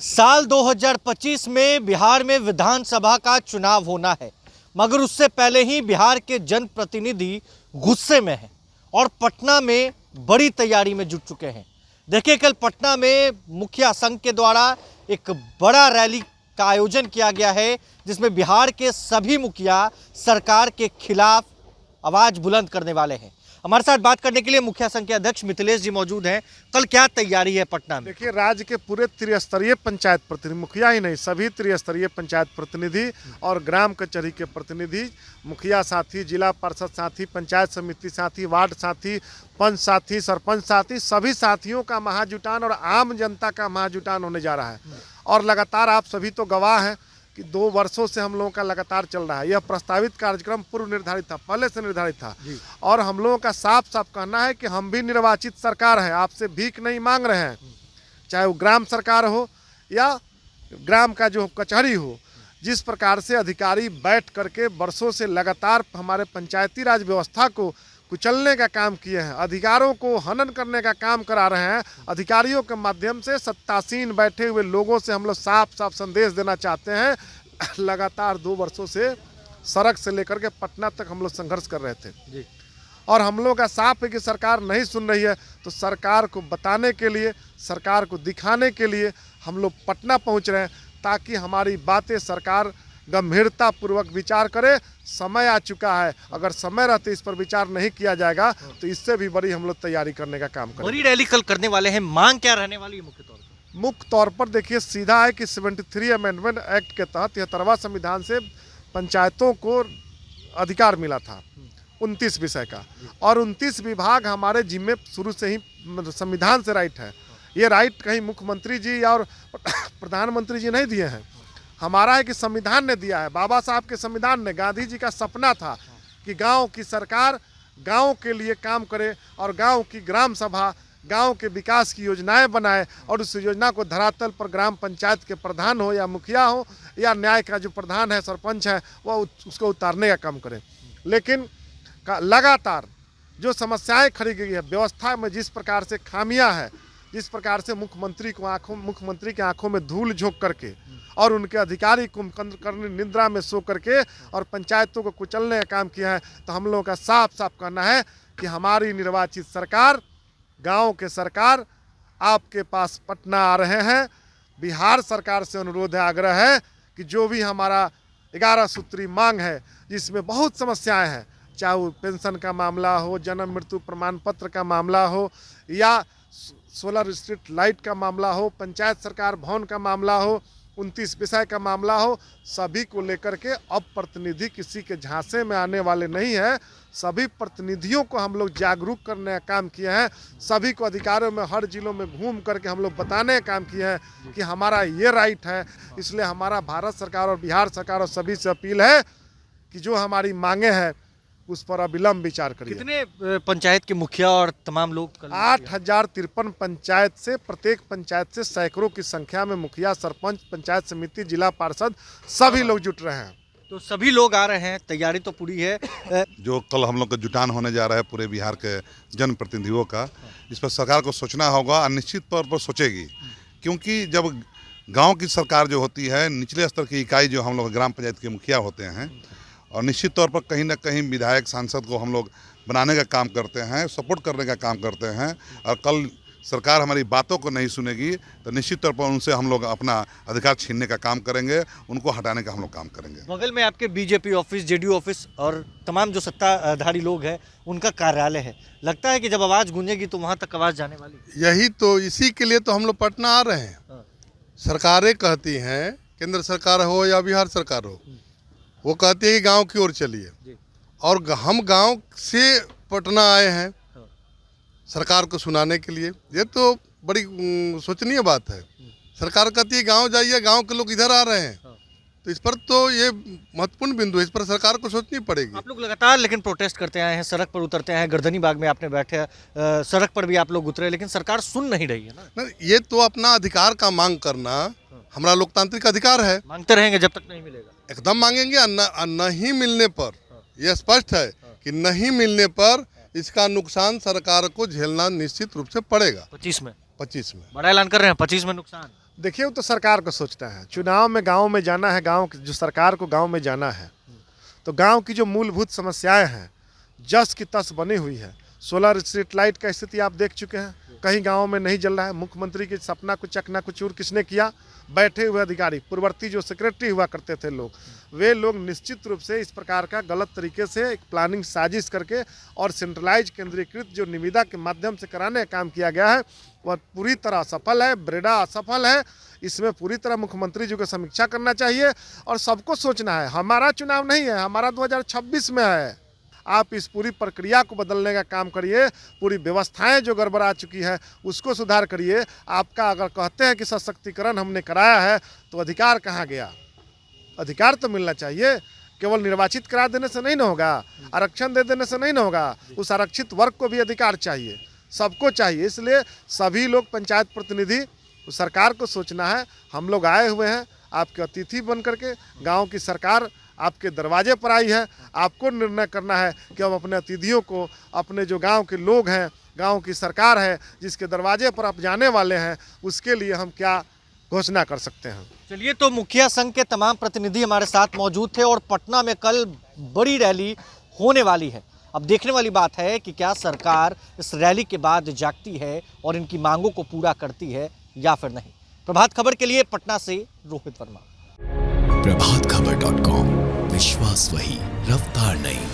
साल 2025 में बिहार में विधानसभा का चुनाव होना है, मगर उससे पहले ही बिहार के जनप्रतिनिधि गुस्से में हैं और पटना में बड़ी तैयारी में जुट चुके हैं। देखिए, कल पटना में मुखिया संघ के द्वारा एक बड़ा रैली का आयोजन किया गया है, जिसमें बिहार के सभी मुखिया सरकार के खिलाफ आवाज बुलंद करने वाले हैं। हमारे साथ बात करने के लिए मुखिया संघ के अध्यक्ष मिथिलेश जी मौजूद हैं। कल क्या तैयारी है पटना में? देखिए, राज्य के पूरे त्रिस्तरीय पंचायत प्रतिनिधि, मुखिया ही नहीं, सभी त्रिस्तरीय पंचायत प्रतिनिधि और ग्राम कचहरी के प्रतिनिधि, मुखिया साथी, जिला परिषद साथी, पंचायत समिति साथी, वार्ड साथी, पंच साथी, सरपंच साथी, सभी साथियों का महाजुटान और आम जनता का महाजुटान होने जा रहा है। और लगातार आप सभी तो गवाह हैं कि 2 वर्षों से हम लोगों का लगातार चल रहा है। यह प्रस्तावित कार्यक्रम पूर्व निर्धारित था, पहले से निर्धारित था। और हम लोगों का साफ साफ कहना है कि हम भी निर्वाचित सरकार है, आपसे भीख नहीं मांग रहे हैं। चाहे वो ग्राम सरकार हो या ग्राम का जो कचहरी हो, जिस प्रकार से अधिकारी बैठ करके वर्षों से लगातार हमारे पंचायती राज व्यवस्था को कुचलने का काम किए हैं, अधिकारों को हनन करने का काम करा रहे हैं, अधिकारियों के माध्यम से सत्तासीन बैठे हुए लोगों से हम लोग साफ साफ संदेश देना चाहते हैं। लगातार 2 वर्षों से सड़क से लेकर के पटना तक हम लोग संघर्ष कर रहे थे जी। और हम लोगों का साफ है कि सरकार नहीं सुन रही है, तो सरकार को बताने के लिए, सरकार को दिखाने के लिए हम लोग पटना पहुंच रहे हैं, ताकि हमारी बातें सरकार गंभीरता पूर्वक विचार करे। समय आ चुका है, अगर समय रहते इस पर विचार नहीं किया जाएगा तो इससे भी बड़ी हम लोग तैयारी करने का काम करेंगे। बड़ी रैली कल करने वाले हैं, मांग क्या रहने वाली है मुख्य तौर पर? मुख्य तौर पर देखिए, सीधा है कि 73 अमेंडमेंट एक्ट के तहत 73वां संविधान से पंचायतों को अधिकार मिला था 29 विषय का, और 29 विभाग हमारे जिम्मे शुरू से ही संविधान से राइट है। ये राइट कहीं मुख्यमंत्री जी और प्रधानमंत्री जी नहीं दिए हैं, हमारा है कि संविधान ने दिया है। बाबा साहब के संविधान ने, गांधी जी का सपना था कि गांव की सरकार गांव के लिए काम करे और गांव की ग्राम सभा गांव के विकास की योजनाएं बनाए, और उस योजना को धरातल पर ग्राम पंचायत के प्रधान हो या मुखिया हो या न्याय का जो प्रधान है, सरपंच है, वह उसको उतारने का काम करे। लेकिन लगातार जो समस्याएं खड़ी गई है, व्यवस्था में जिस प्रकार से खामियां है, जिस प्रकार से मुख्यमंत्री की आंखों में धूल झोंक करके और उनके अधिकारी कुंभकर्ण करने निद्रा में सो करके और पंचायतों को कुचलने का काम किया है, तो हम लोगों का साफ साफ कहना है कि हमारी निर्वाचित सरकार, गांव के सरकार आपके पास पटना आ रहे हैं। बिहार सरकार से अनुरोध है, आग्रह है कि जो भी हमारा 11 सूत्री मांग है, जिसमें बहुत समस्याएं हैं, चाहे वो पेंशन का मामला हो, जन्म मृत्यु प्रमाण पत्र का मामला हो, या सोलर स्ट्रीट लाइट का मामला हो, पंचायत सरकार भवन का मामला हो, 29 विषय का मामला हो, सभी को लेकर के अब प्रतिनिधि किसी के झांसे में आने वाले नहीं है। सभी प्रतिनिधियों को हम लोग जागरूक करने का काम किए हैं, सभी को अधिकारियों में हर जिलों में घूम करके हम लोग बताने का काम किए हैं कि हमारा ये राइट है। इसलिए हमारा भारत सरकार और बिहार सरकार और सभी से अपील है कि जो हमारी मांगे हैं उस पर अविलंब विचार करिए। कितने पंचायत के मुखिया और तमाम लोग? 8053 पंचायत से, प्रत्येक पंचायत से सैकड़ों की संख्या में मुखिया, सरपंच, पंचायत समिति, जिला पार्षद सभी लोग जुट रहे हैं। तो सभी लोग आ रहे हैं, तैयारी तो पूरी है। जो कल हम लोग का जुटान होने जा रहा है पूरे बिहार के जनप्रतिनिधियों का, इस पर सरकार को सोचना होगा और निश्चित तौर पर सोचेगी, क्योंकि जब गाँव की सरकार जो होती है, निचले स्तर की इकाई जो हम लोग ग्राम पंचायत के मुखिया होते हैं, और निश्चित तौर पर कहीं ना कहीं विधायक सांसद को हम लोग बनाने का काम करते हैं, सपोर्ट करने का काम करते हैं। और कल सरकार हमारी बातों को नहीं सुनेगी तो निश्चित तौर पर उनसे हम लोग अपना अधिकार छीनने का काम करेंगे, उनको हटाने का हम लोग काम करेंगे। बगल में आपके बीजेपी ऑफिस, जेडीयू ऑफिस और तमाम जो सत्ताधारी लोग हैं उनका कार्यालय है। लगता है कि जब आवाज़ गूंजेगी तो वहाँ तक आवाज़ जाने वाली। यही तो, इसी के लिए तो हम लोग पटना आ रहे हैं। सरकारें कहती हैं, केंद्र सरकार हो या बिहार सरकार हो, वो कहती है कि गांव की ओर चलिए, और हम गांव से पटना आए हैं सरकार को सुनाने के लिए। ये तो बड़ी सोचनीय बात है। सरकार कहती है गांव जाइए, गांव के लोग इधर आ रहे हैं, तो इस पर तो ये महत्वपूर्ण बिंदु है, इस पर सरकार को सोचनी पड़ेगी। आप लोग लगातार लेकिन प्रोटेस्ट करते आए हैं, सड़क पर उतरते हैं, गर्दनी बाग में आपने बैठे, सड़क पर भी आप लोग उतरे, लेकिन सरकार सुन नहीं रही है ना। ये तो अपना अधिकार का मांग करना हमारा लोकतांत्रिक अधिकार है, मांगते रहेंगे जब तक नहीं मिलेगा। एकदम मांगेंगे। नहीं मिलने पर, यह स्पष्ट है कि नहीं मिलने पर इसका नुकसान सरकार को झेलना निश्चित रूप से पड़ेगा। 25 में बड़ा ऐलान कर रहे हैं, 25 में नुकसान। देखिए वो तो सरकार को सोचना है। चुनाव में गांव में जाना है, गांव जो सरकार को गांव में जाना है तो गांव की जो मूलभूत समस्याएं हैं जस की तस बनी हुई है। सोलर स्ट्रीट लाइट का स्थिति आप देख चुके हैं, कहीं गांव में नहीं जल रहा है। मुख्यमंत्री के सपना को चकनाचूर किसने किया? बैठे हुए अधिकारी, पूर्ववर्ती जो सेक्रेटरी हुआ करते थे लोग, वे लोग निश्चित रूप से इस प्रकार का गलत तरीके से एक प्लानिंग साजिश करके और सेंट्रलाइज केंद्रीकृत जो निविदा के माध्यम से कराने का काम किया गया है वह पूरी तरह असफल है, ब्रेडा असफल है। इसमें पूरी तरह मुख्यमंत्री जी को समीक्षा करना चाहिए और सबको सोचना है हमारा चुनाव नहीं है, हमारा 2026 में है। आप इस पूरी प्रक्रिया को बदलने का काम करिए, पूरी व्यवस्थाएं जो गड़बड़ा चुकी है उसको सुधार करिए। आपका अगर कहते हैं कि सशक्तिकरण हमने कराया है तो अधिकार कहाँ गया? अधिकार तो मिलना चाहिए। केवल निर्वाचित करा देने से नहीं ना होगा, आरक्षण दे देने से नहीं ना होगा। उस आरक्षित वर्ग को भी अधिकार चाहिए, सबको चाहिए। इसलिए सभी लोग पंचायत प्रतिनिधि सरकार को सोचना है। हम लोग आए हुए हैं आपके अतिथि बन करके, गाँव की सरकार आपके दरवाजे पर आई है। आपको निर्णय करना है कि हम अपने अतिथियों को, अपने जो गांव के लोग हैं, गांव की सरकार है जिसके दरवाजे पर आप जाने वाले हैं, उसके लिए हम क्या घोषणा कर सकते हैं। चलिए, तो मुखिया संघ के तमाम प्रतिनिधि हमारे साथ मौजूद थे और पटना में कल बड़ी रैली होने वाली है। अब देखने वाली बात है कि क्या सरकार इस रैली के बाद जागती है और इनकी मांगों को पूरा करती है या फिर नहीं। प्रभात खबर के लिए पटना से रोहित वर्मा। प्रभातखबर.com, विश्वास वही, रफ्तार नहीं।